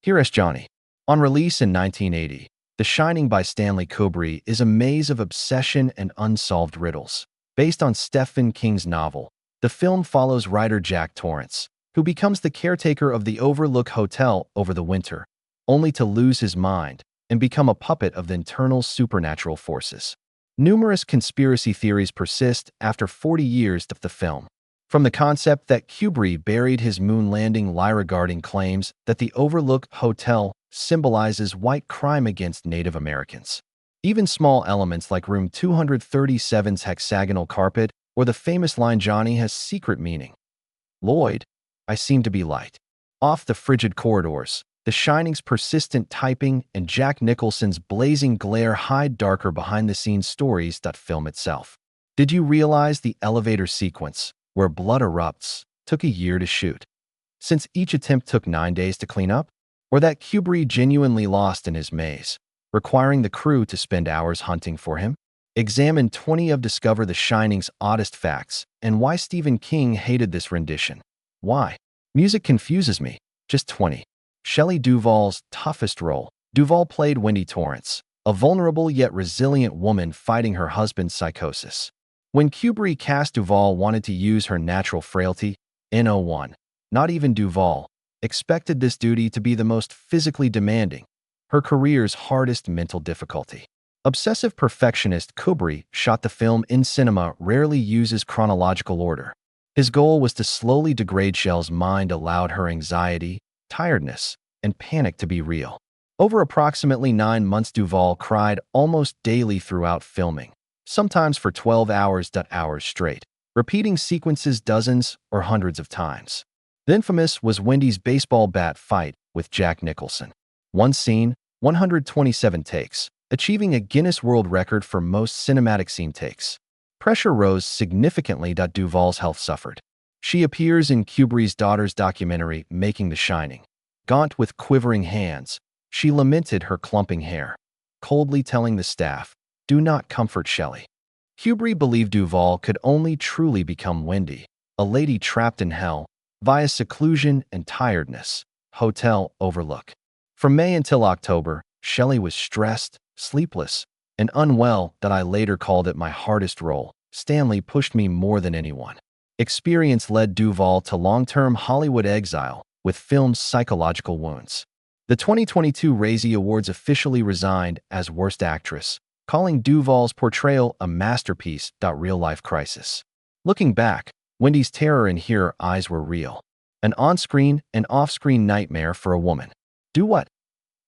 Here's Johnny. On release in 1980, The Shining by Stanley Kubrick is a maze of obsession and unsolved riddles. Based on Stephen King's novel, the film follows writer Jack Torrance, who becomes the caretaker of the Overlook Hotel over the winter, only to lose his mind and become a puppet of the internal supernatural forces. Numerous conspiracy theories persist after 40 years of the film. From the concept that Kubrick buried his moon landing lie regarding claims that the Overlook Hotel symbolizes white crime against Native Americans. Even small elements like room 237's hexagonal carpet or the famous line "Johnny has secret meaning. Lloyd, I seem to be light." Off the frigid corridors, The Shining's persistent typing and Jack Nicholson's blazing glare hide darker behind-the-scenes stories that film itself. Did you realize the elevator sequence, where blood erupts, took a year to shoot, since each attempt took 9 days to clean up? Or that Kubrick genuinely lost in his maze, requiring the crew to spend hours hunting for him? Examine 20 of Discover The Shining's oddest facts and why Stephen King hated this rendition. Why? Music confuses me. Just 20. Shelley Duvall's toughest role. Duvall played Wendy Torrance, a vulnerable yet resilient woman fighting her husband's psychosis. When Kubrick cast Duvall wanted to use her natural frailty, no one, not even Duvall, expected this duty to be the most physically demanding, her career's hardest mental difficulty. Obsessive perfectionist Kubrick shot the film in cinema rarely uses chronological order. His goal was to slowly degrade Shell's mind, allowed her anxiety, tiredness, and panic to be real. Over approximately 9 months, Duvall cried almost daily throughout filming, sometimes for 12 hours straight, repeating sequences dozens or hundreds of times. The infamous was Wendy's baseball bat fight with Jack Nicholson. One scene, 127 takes, achieving a Guinness World Record for most cinematic scene takes. Pressure rose significantly. Duvall's health suffered. She appears in Kubrick's daughter's documentary, Making The Shining. Gaunt with quivering hands, she lamented her clumping hair, coldly telling the staff, "Do not comfort Shelley." Kubrick believed Duvall could only truly become Wendy, a lady trapped in hell, via seclusion and tiredness. Hotel Overlook. From May until October, Shelley was stressed, sleepless, and unwell. I later called it my hardest role. Stanley pushed me more than anyone. Experience led Duvall to long-term Hollywood exile with film's psychological wounds. The 2022 Razzie Awards officially resigned as Worst Actress, calling Duvall's portrayal a masterpiece. Real-life crisis. Looking back, Wendy's terror in Her Eyes were real. An on-screen and off-screen nightmare for a woman. Do what?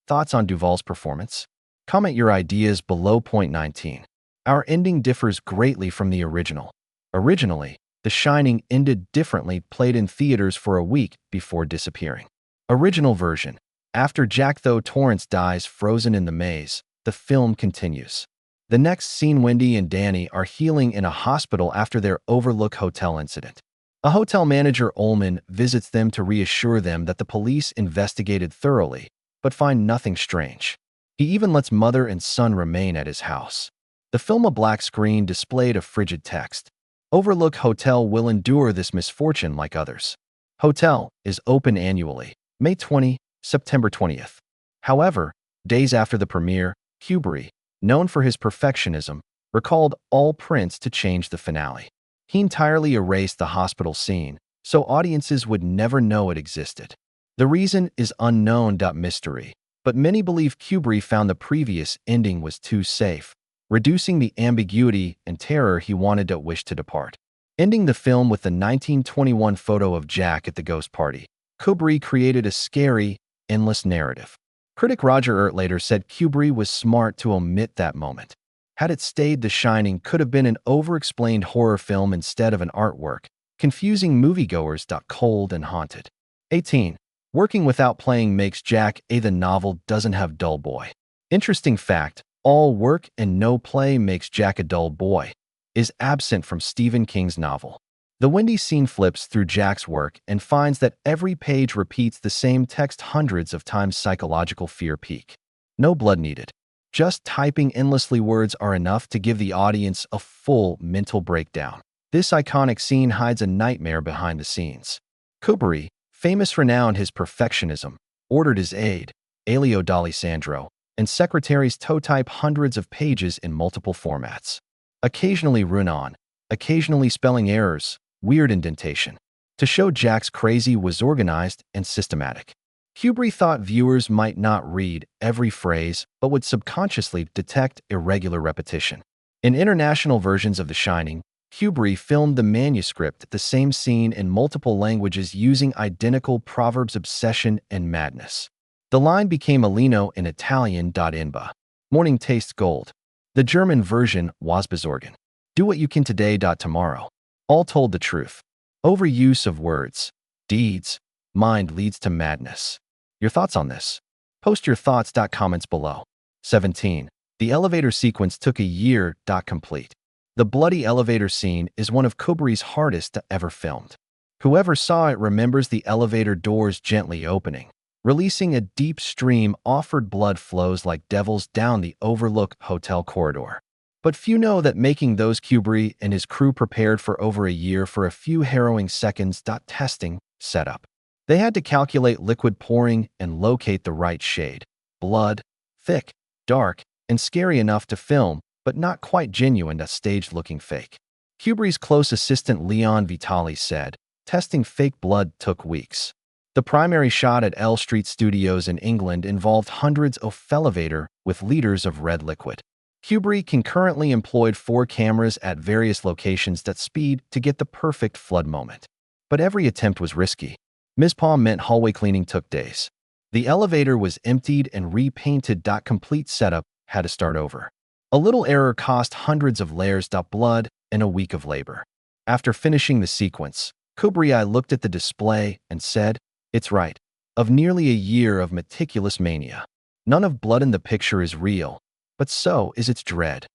Thoughts on Duvall's performance? Comment your ideas below. Point 19. Our ending differs greatly from the original. Originally, The Shining ended differently, played in theaters for a week before disappearing. Original version. After Jack Torrance dies frozen in the maze, the film continues. The next scene, Wendy and Danny are healing in a hospital after their Overlook Hotel incident. A hotel manager, Ullman, visits them to reassure them that the police investigated thoroughly, but find nothing strange. He even lets mother and son remain at his house. The film, a black screen, displayed a frigid text. Overlook Hotel will endure this misfortune like others. Hotel is open annually, May 20, September 20th. However, days after the premiere, Kubrick, known for his perfectionism, recalled all prints to change the finale. He entirely erased the hospital scene, so audiences would never know it existed. The reason is unknown. Mystery, but many believe Kubrick found the previous ending was too safe, reducing the ambiguity and terror he wanted to wish to depart. Ending the film with the 1921 photo of Jack at the ghost party, Kubrick created a scary, endless narrative. Critic Roger Ebert later said Kubrick was smart to omit that moment. Had it stayed, The Shining could have been an over-explained horror film instead of an artwork, confusing moviegoers. Cold and haunted. 18. Working without playing makes Jack a. The novel doesn't have dull boy. Interesting fact, all work and no play makes Jack a dull boy is absent from Stephen King's novel. The Wendy scene flips through Jack's work and finds that every page repeats the same text hundreds of times. Psychological fear peak. No blood needed. Just typing endlessly words are enough to give the audience a full mental breakdown. This iconic scene hides a nightmare behind the scenes. Kubrick, famous for renowned his perfectionism, ordered his aide, Elio D'Alessandro, and secretaries to type hundreds of pages in multiple formats. Occasionally run-on, occasionally spelling errors, weird indentation. To show Jack's crazy was organized and systematic. Kubrick thought viewers might not read every phrase, but would subconsciously detect irregular repetition. In international versions of The Shining, Kubrick filmed the manuscript, the same scene in multiple languages using identical proverbs obsession and madness. The line became Alino in Italian. Inba. Morning tastes gold. The German version was besorgen. Do what you can today. Tomorrow. All told the truth. Overuse of words, deeds, mind leads to madness. Your thoughts on this? Post your thoughts. Comments below. 17. The elevator sequence took a year. Complete. The bloody elevator scene is one of Kubrick's hardest ever filmed. Whoever saw it remembers the elevator doors gently opening, releasing a deep stream. Offered blood flows like devils down the Overlook Hotel corridor. But few know that making those Kubrick and his crew prepared for over a year for a few harrowing seconds. Testing, setup. They had to calculate liquid pouring and locate the right shade. Blood, thick, dark, and scary enough to film, but not quite genuine. Staged-looking fake. Kubrick's close assistant Leon Vitali said, testing fake blood took weeks. The primary shot at L Street Studios in England involved hundreds of elevator with liters of red liquid. Kubrick concurrently employed 4 cameras at various locations at speed to get the perfect flood moment. But every attempt was risky. Ms. Palm meant hallway cleaning took days. The elevator was emptied and repainted. Complete setup had to start over. A little error cost hundreds of layers. Blood and a week of labor. After finishing the sequence, Kubrick looked at the display and said, "It's right. Of nearly a year of meticulous mania. None of blood in the picture is real, but so is its dread."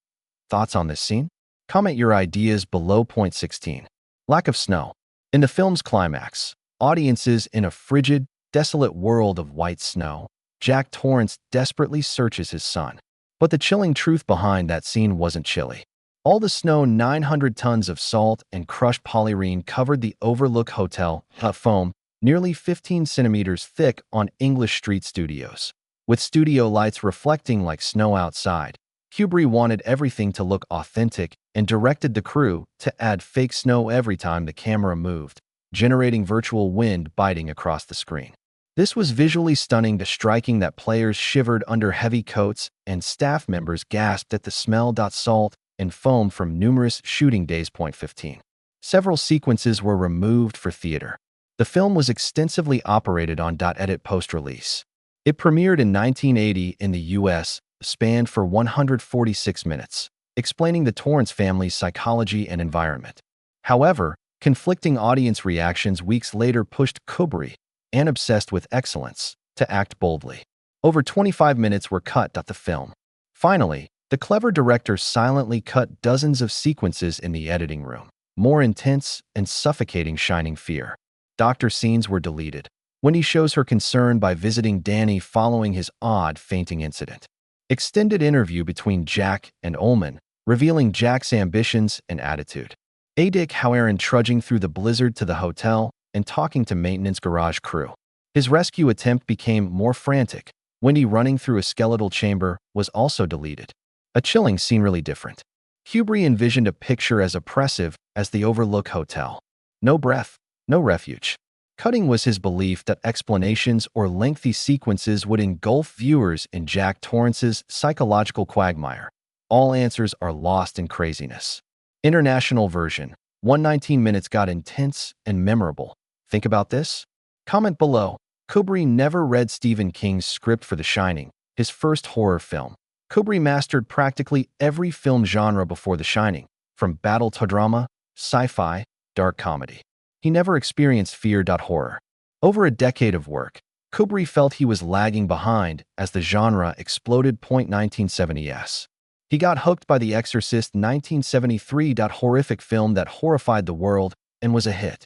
Thoughts on this scene? Comment your ideas below. 16. Lack of snow. In the film's climax, audiences in a frigid, desolate world of white snow, Jack Torrance desperately searches his son. But the chilling truth behind that scene wasn't chilly. All the snow, 900 tons of salt and crushed polyrene, covered the Overlook Hotel foam, nearly 15 centimeters thick on English Street Studios. With studio lights reflecting like snow outside, Kubrick wanted everything to look authentic and directed the crew to add fake snow every time the camera moved, generating virtual wind biting across the screen. This was visually stunning, striking that players shivered under heavy coats and staff members gasped at the smell. Salt and foam from numerous shooting days. 15. Several sequences were removed for theater. The film was extensively operated on. Edit post-release. It premiered in 1980 in the U.S., spanned for 146 minutes, explaining the Torrance family's psychology and environment. However, conflicting audience reactions weeks later pushed Kubrick, and obsessed with excellence, to act boldly. Over 25 minutes were cut. The film. Finally, the clever director silently cut dozens of sequences in the editing room. More intense and suffocating Shining fear. Doctor scenes were deleted. When he shows her concern by visiting Danny following his odd fainting incident. Extended interview between Jack and Ullman, revealing Jack's ambitions and attitude. Dick Howard trudging through the blizzard to the hotel and talking to maintenance garage crew. His rescue attempt became more frantic. Wendy running through a skeletal chamber was also deleted. A chilling scene, really different. Kubrick envisioned a picture as oppressive as the Overlook Hotel. No breath, no refuge. Cutting was his belief that explanations or lengthy sequences would engulf viewers in Jack Torrance's psychological quagmire. All answers are lost in craziness. International version. 119 minutes got intense and memorable. Think about this? Comment below. Kubrick never read Stephen King's script for The Shining, his first horror film. Kubrick mastered practically every film genre before The Shining, from battle to drama, sci-fi, dark comedy. He never experienced fear. Horror. Over a decade of work, Kubrick felt he was lagging behind as the genre exploded. 1970s. He got hooked by The Exorcist 1973. Horrific film that horrified the world and was a hit.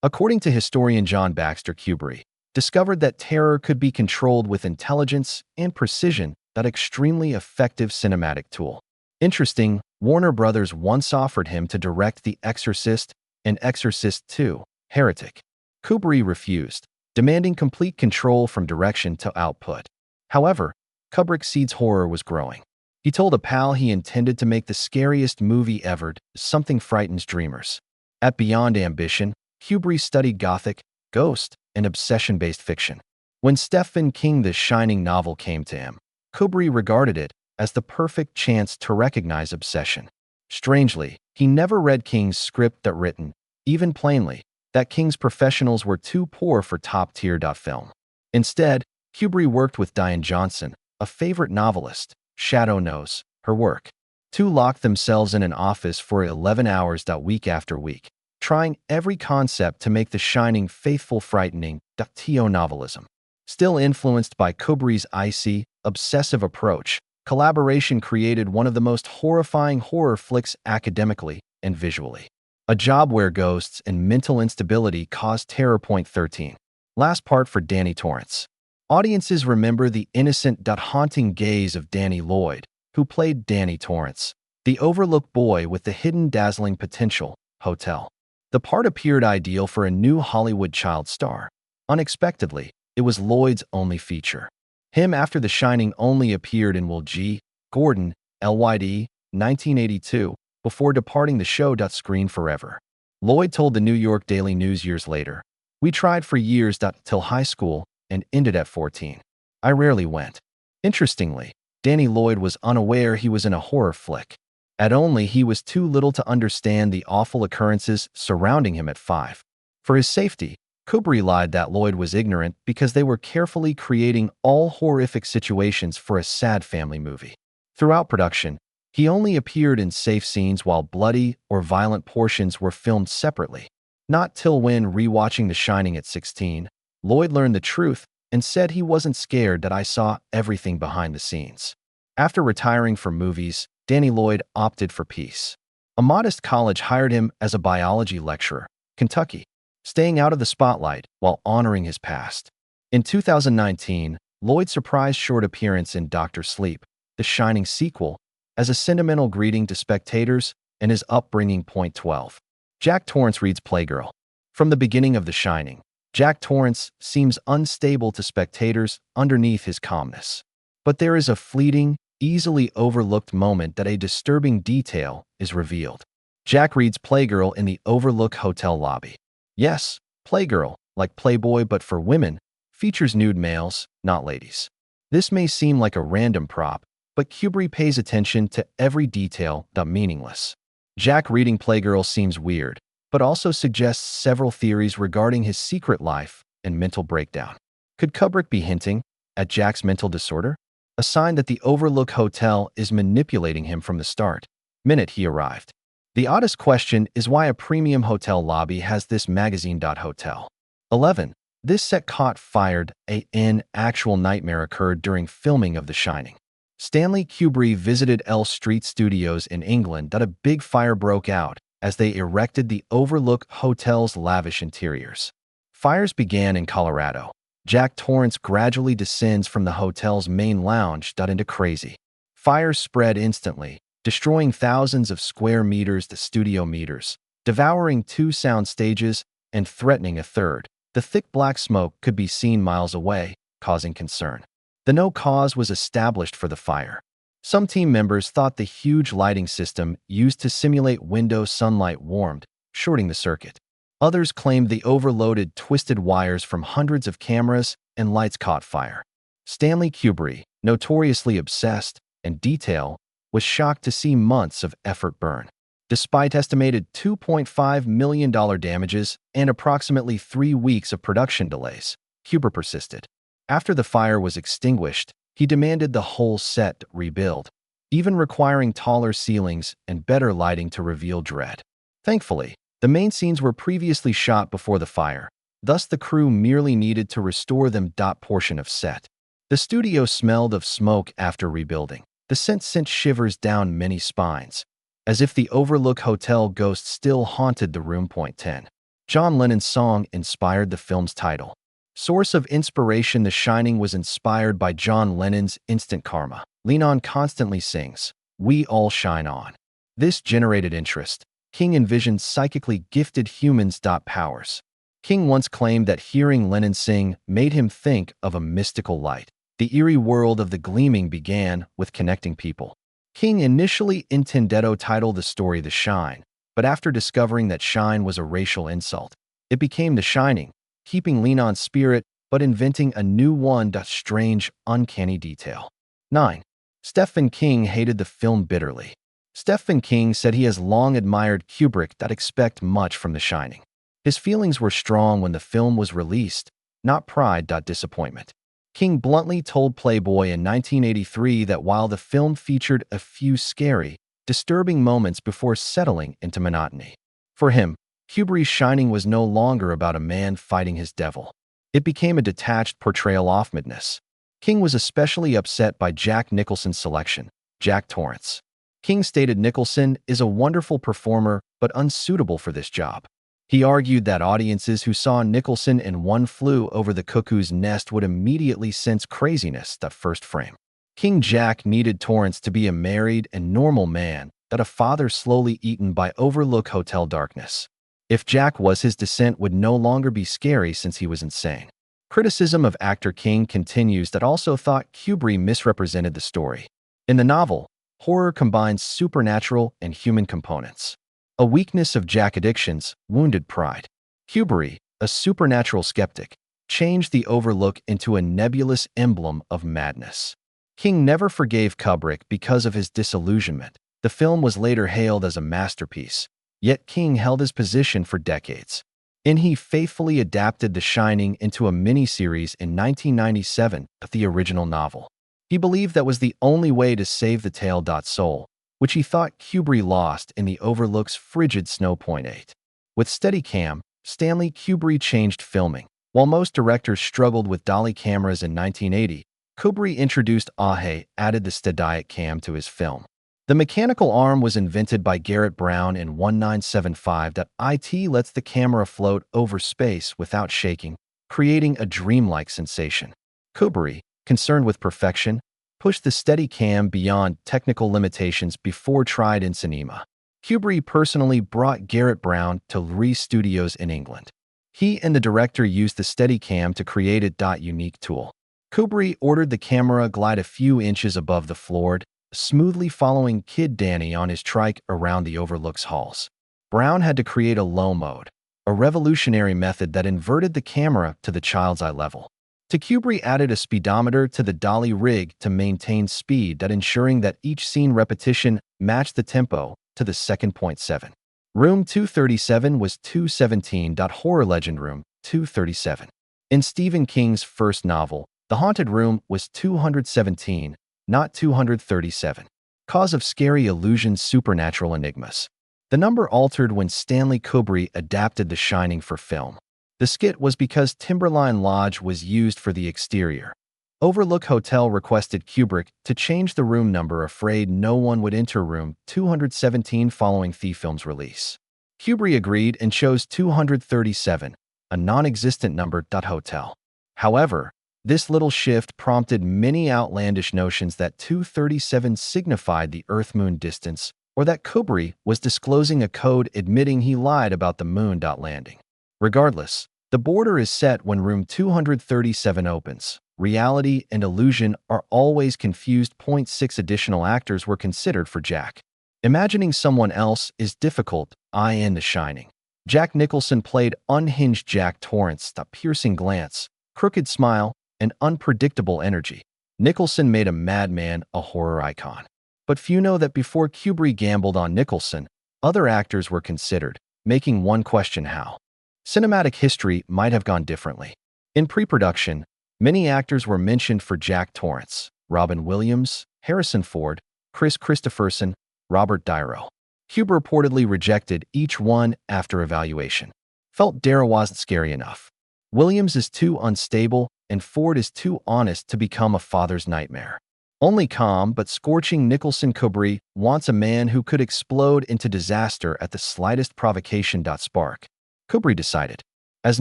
According to historian John Baxter, Kubrick discovered that terror could be controlled with intelligence and precision. That extremely effective cinematic tool. Interesting, Warner Brothers once offered him to direct The Exorcist and Exorcist II, Heretic. Kubrick refused, demanding complete control from direction to output. However, Kubrick's seeds horror was growing. He told a pal he intended to make the scariest movie ever, Something Frightens Dreamers. At Beyond Ambition, Kubrick studied Gothic, ghost, and obsession-based fiction. When Stephen King's The Shining novel came to him, Kubrick regarded it as the perfect chance to recognize obsession. Strangely, he never read King's script that written, even plainly, that King's professionals were too poor for top-tier film. Instead, Kubrick worked with Diane Johnson, a favorite novelist. Shadow knows her work. Two locked themselves in an office for 11 hours week after week, trying every concept to make The Shining faithful frightening novelism. Still influenced by Kubrick's icy, obsessive approach, collaboration created one of the most horrifying horror flicks academically and visually. A job where ghosts and mental instability caused terror. 13. Last part for Danny Torrance. Audiences remember the innocent, haunting gaze of Danny Lloyd, who played Danny Torrance, the overlooked boy with the hidden dazzling potential, Hotel. The part appeared ideal for a new Hollywood child star. Unexpectedly, it was Lloyd's only feature. Him after The Shining only appeared in Will G. Gordon, Lyd, 1982, before departing the show. Screen forever. Lloyd told the New York Daily News years later, "We tried for years till high school and ended at 14. I rarely went." Interestingly, Danny Lloyd was unaware he was in a horror flick. He was too little to understand the awful occurrences surrounding him at 5. For his safety, Kubrick lied that Lloyd was ignorant because they were carefully creating all horrific situations for a sad family movie. Throughout production, he only appeared in safe scenes while bloody or violent portions were filmed separately. Not till when rewatching The Shining at 16, Lloyd learned the truth and said he wasn't scared. "I saw everything behind the scenes." After retiring from movies, Danny Lloyd opted for peace. A modest college hired him as a biology lecturer, Kentucky, staying out of the spotlight while honoring his past. In 2019, Lloyd surprised short appearance in Dr. Sleep, The Shining sequel, as a sentimental greeting to spectators and his upbringing. 12. Jack Torrance reads Playgirl. From the beginning of The Shining, Jack Torrance seems unstable to spectators underneath his calmness. But there is a fleeting, easily overlooked moment that a disturbing detail is revealed. Jack reads Playgirl in the overlooked hotel lobby. Yes, Playgirl, like Playboy but for women, features nude males, not ladies. This may seem like a random prop, but Kubrick pays attention to every detail. Meaningless. Jack reading Playgirl seems weird, but also suggests several theories regarding his secret life and mental breakdown. Could Kubrick be hinting at Jack's mental disorder? A sign that the overlooked hotel is manipulating him from the start, minute he arrived. The oddest question is why a premium hotel lobby has this magazine. Hotel. 11. This set caught fire. An actual nightmare occurred during filming of The Shining. Stanley Kubrick visited L Street Studios in England. A big fire broke out as they erected the overlook hotel's lavish interiors. Fires began in Colorado. Jack Torrance gradually descends from the hotel's main lounge. Into crazy. Fires spread instantly, destroying thousands of square meters, the studio meters, devouring 2 sound stages, and threatening a third. The thick black smoke could be seen miles away, causing concern. The no cause was established for the fire. Some team members thought the huge lighting system used to simulate window sunlight warmed, shorting the circuit. Others claimed the overloaded, twisted wires from hundreds of cameras and lights caught fire. Stanley Kubrick, notoriously obsessed and detail, was shocked to see months of effort burn. Despite estimated $2.5 million damages and approximately 3 weeks of production delays, Kubrick persisted. After the fire was extinguished, he demanded the whole set rebuild, even requiring taller ceilings and better lighting to reveal dread. Thankfully, the main scenes were previously shot before the fire, thus the crew merely needed to restore them. Portion of set. The studio smelled of smoke after rebuilding. The scent sent shivers down many spines, as if the overlook hotel ghost still haunted the room. 10. John Lennon's song inspired the film's title. Source of inspiration: The Shining was inspired by John Lennon's Instant Karma. Lennon constantly sings, "We all shine on." This generated interest. King envisioned psychically gifted humans. Powers. King once claimed that hearing Lennon sing made him think of a mystical light. The eerie world of the gleaming began with connecting people. King initially intended to title the story The Shine, but after discovering that shine was a racial insult, it became The Shining, keeping Lennon's spirit but inventing a new one. Strange, uncanny detail. 9. Stephen King hated the film bitterly. Stephen King said he has long admired Kubrick. Expect much from The Shining. His feelings were strong when the film was released, not pride. Disappointment. King bluntly told Playboy in 1983 that while the film featured a few scary, disturbing moments before settling into monotony, for him, Kubrick's Shining was no longer about a man fighting his devil. It became a detached portrayal of madness. King was especially upset by Jack Nicholson's selection, Jack Torrance. King stated Nicholson is a wonderful performer but unsuitable for this job. He argued that audiences who saw Nicholson in One Flew Over the Cuckoo's Nest would immediately sense craziness. First frame. King Jack needed Torrance to be a married and normal man, that a father slowly eaten by Overlook Hotel darkness. If Jack was, his descent would no longer be scary since he was insane. Criticism of actor King continues that also thought Kubrick misrepresented the story. In the novel, horror combines supernatural and human components. A weakness of Jack's addictions, wounded pride. Kubrick, a supernatural skeptic, changed the Overlook into a nebulous emblem of madness. King never forgave Kubrick because of his disillusionment. The film was later hailed as a masterpiece, yet King held his position for decades. He faithfully adapted The Shining into a miniseries in 1997 of the original novel. He believed that was the only way to save the tale. Soul, which he thought Kubrick lost in the Overlook's frigid snow. 8. With Steadicam, Stanley Kubrick changed filming. While most directors struggled with dolly cameras in 1980, Kubrick introduced added the Steadicam to his film. The mechanical arm was invented by Garrett Brown in 1975. It lets the camera float over space without shaking, creating a dreamlike sensation. Kubrick, concerned with perfection, pushed the Steadicam beyond technical limitations before tried in cinema. Kubrick personally brought Garrett Brown to Ree Studios in England. He and the director used the Steadicam to create a unique tool. Kubrick ordered the camera glide a few inches above the floor, smoothly following Kid Danny on his trike around the Overlook's halls. Brown had to create a low mode, a revolutionary method that inverted the camera to the child's eye level. Kubrick added a speedometer to the dolly rig to maintain speed, ensuring that each scene repetition matched the tempo to the second. 7. Room 237 was 217. Horror legend Room 237. In Stephen King's first novel, The Haunted Room was 217, not 237. Cause of scary illusions, supernatural enigmas. The number altered when Stanley Kubrick adapted The Shining for film. The skit was because Timberline Lodge was used for the exterior. Overlook Hotel requested Kubrick to change the room number, afraid no one would enter room 217 following the film's release. Kubrick agreed and chose 237, a non-existent number. Hotel. However, this little shift prompted many outlandish notions that 237 signified the Earth-Moon distance, or that Kubrick was disclosing a code admitting he lied about the moon. Landing. Regardless, the border is set when room 237 opens. Reality and illusion are always confused. 6 Additional actors were considered for Jack. Imagining someone else is difficult. In The Shining, Jack Nicholson played unhinged Jack Torrance, a piercing glance, crooked smile, and unpredictable energy. Nicholson made a madman a horror icon. But few know that before Kubrick gambled on Nicholson, other actors were considered, making one question how. Cinematic history might have gone differently. In pre-production, many actors were mentioned for Jack Torrance: Robin Williams, Harrison Ford, Chris Christopherson, Robert De Niro. Kubrick reportedly rejected each one after evaluation. Felt De Niro wasn't scary enough. Williams is too unstable, and Ford is too honest to become a father's nightmare. Only calm but scorching Nicholson. Kubrick wants a man who could explode into disaster at the slightest provocation. Spark. Kubrick decided. As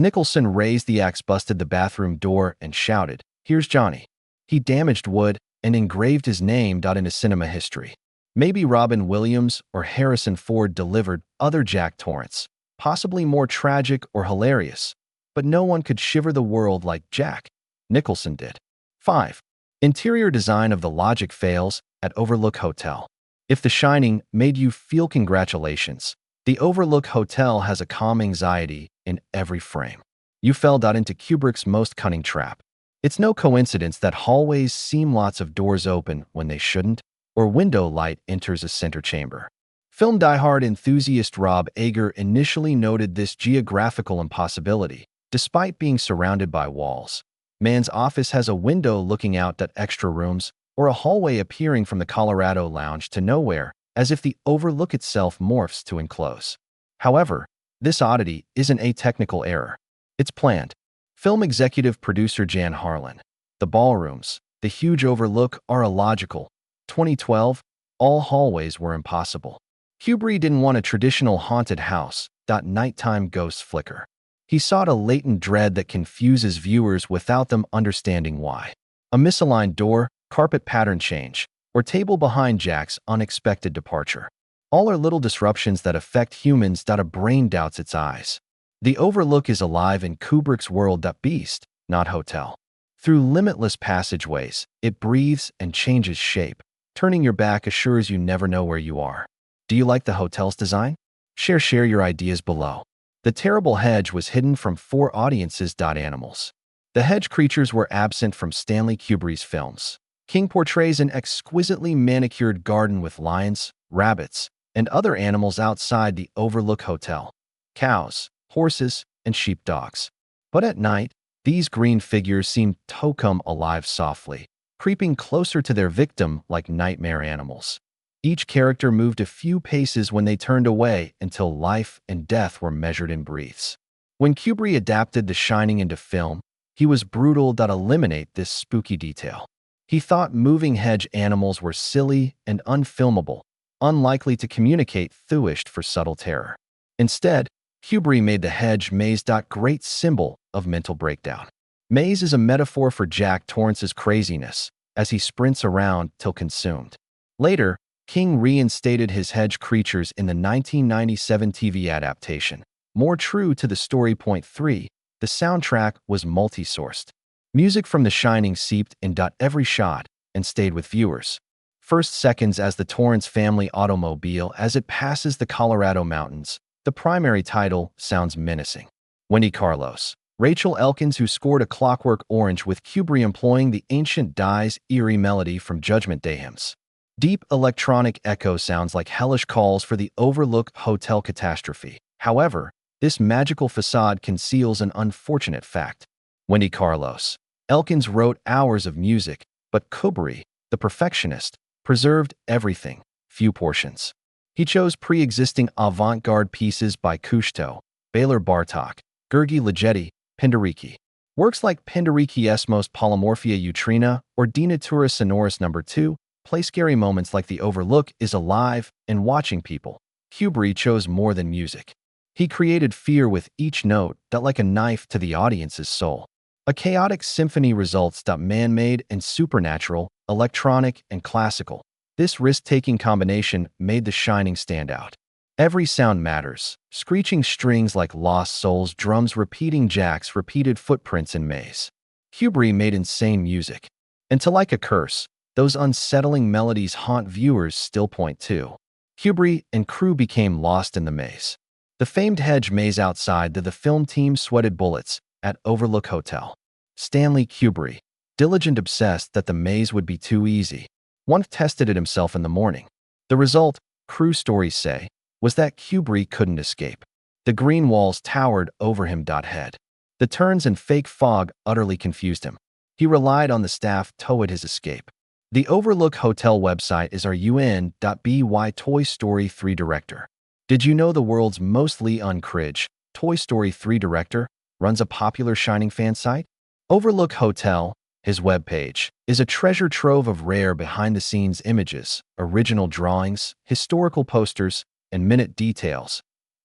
Nicholson raised the axe, busted the bathroom door, and shouted, "Here's Johnny." He damaged wood and engraved his name. Into cinema history. Maybe Robin Williams or Harrison Ford delivered other Jack Torrance, possibly more tragic or hilarious, but no one could shiver the world like Jack Nicholson did. 5. Interior design of the logic fails at Overlook Hotel. If The Shining made you feel congratulations, the Overlook Hotel has a calm anxiety in every frame. You fell into Kubrick's most cunning trap. It's no coincidence that hallways seem lots of doors open when they shouldn't, or window light enters a center chamber. Film diehard enthusiast Rob Ager initially noted this geographical impossibility, despite being surrounded by walls. Man's office has a window looking out at extra rooms, or a hallway appearing from the Colorado Lounge to nowhere, as if the Overlook itself morphs to enclose. However, this oddity isn't a technical error. It's planned. Film executive producer Jan Harlan. The ballrooms, the huge Overlook are illogical. 2012, all hallways were impossible. Kubrick didn't want a traditional haunted house. Nighttime ghosts flicker. He sought a latent dread that confuses viewers without them understanding why. A misaligned door, carpet pattern change, or table behind Jack's unexpected departure. All are little disruptions that affect humans. A brain doubts its eyes. The Overlook is alive in Kubrick's world. Beast, not hotel. Through limitless passageways, it breathes and changes shape. Turning your back assures you never know where you are. Do you like the hotel's design? Share your ideas below. The terrible hedge was hidden from 4 audiences. Animals. The hedge creatures were absent from Stanley Kubrick's films. King portrays an exquisitely manicured garden with lions, rabbits, and other animals outside the Overlook Hotel. Cows, horses, and sheepdogs. But at night, these green figures seem to come alive softly, creeping closer to their victim like nightmare animals. Each character moved a few paces when they turned away until life and death were measured in breaths. When Kubrick adapted The Shining into film, he was brutal to eliminate this spooky detail. He thought moving hedge animals were silly and unfilmable, unlikely to communicate thirst for subtle terror. Instead, Kubrick made the hedge maze. Great symbol of mental breakdown. Maze is a metaphor for Jack Torrance's craziness as he sprints around till consumed. Later, King reinstated his hedge creatures in the 1997 TV adaptation. More true to the story. 3. The soundtrack was multi-sourced. Music from The Shining seeped in every shot and stayed with viewers. First seconds as the Torrance family automobile as it passes the Colorado mountains. The primary title sounds menacing. Wendy Carlos. Rachel Elkins, who scored A Clockwork Orange with Kubrick employing the ancient Dies eerie melody from Judgment Day hymns. Deep electronic echo sounds like hellish calls for the Overlook Hotel catastrophe. However, this magical facade conceals an unfortunate fact. Wendy Carlos. Elkins wrote hours of music, but Kubrick, the perfectionist, preserved everything, few portions. He chose pre-existing avant-garde pieces by Cousteau, Bela Bartok, Georgi Ligeti, Penderecki. Works like Penderecki Esmos Polymorphia Utrina or Dinatura Sonoris No. 2 play scary moments like the Overlook is alive and watching people. Kubrick chose more than music. He created fear with each note like a knife to the audience's soul. A chaotic symphony results. Man-made and supernatural, electronic and classical. This risk-taking combination made The Shining stand out. Every sound matters. Screeching strings like lost souls, drums repeating Jack's repeated footprints in maze. Kubrick made insane music. And to like a curse, those unsettling melodies haunt viewers still. 2. Kubrick and crew became lost in the maze. The famed hedge maze outside the film team sweated bullets at Overlook Hotel. Stanley Kubrick, diligent obsessed that the maze would be too easy, once tested it himself in the morning. The result, crew stories say, was that Kubrick couldn't escape. The green walls towered over him. Head. The turns and fake fog utterly confused him. He relied on the staff to aid his escape. The Overlook Hotel website is run.by Toy Story 3 director. Did you know the world's most Leon Cridge, Toy Story 3 director, runs a popular Shining fan site? Overlook Hotel, his webpage, is a treasure trove of rare behind-the-scenes images, original drawings, historical posters, and minute details.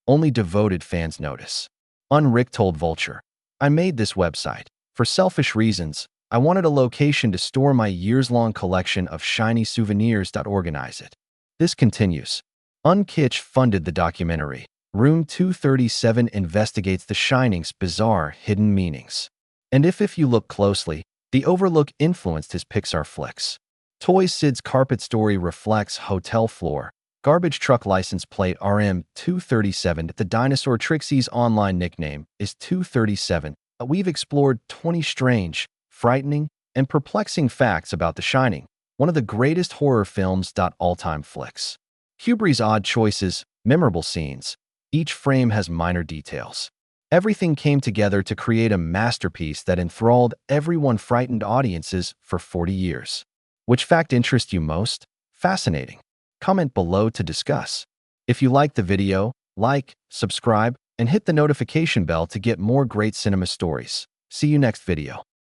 Only devoted fans notice. Rick told Vulture, "I made this website. For selfish reasons, I wanted a location to store my years-long collection of shiny souvenirs. Organize it." This continues. Unkitsch funded the documentary. Room 237 investigates The Shining's bizarre hidden meanings. And if you look closely, the Overlook influenced his Pixar flicks. Toy Sid's carpet story reflects hotel floor. Garbage truck license plate RM237. The dinosaur Trixie's online nickname is 237. We've explored 20 strange, frightening, and perplexing facts about The Shining, one of the greatest horror films. All-time flicks. Kubrick's odd choices, memorable scenes. Each frame has minor details. Everything came together to create a masterpiece that enthralled everyone, frightened audiences for 40 years. Which fact interests you most? Fascinating. Comment below to discuss. If you liked the video, like, subscribe, and hit the notification bell to get more great cinema stories. See you next video.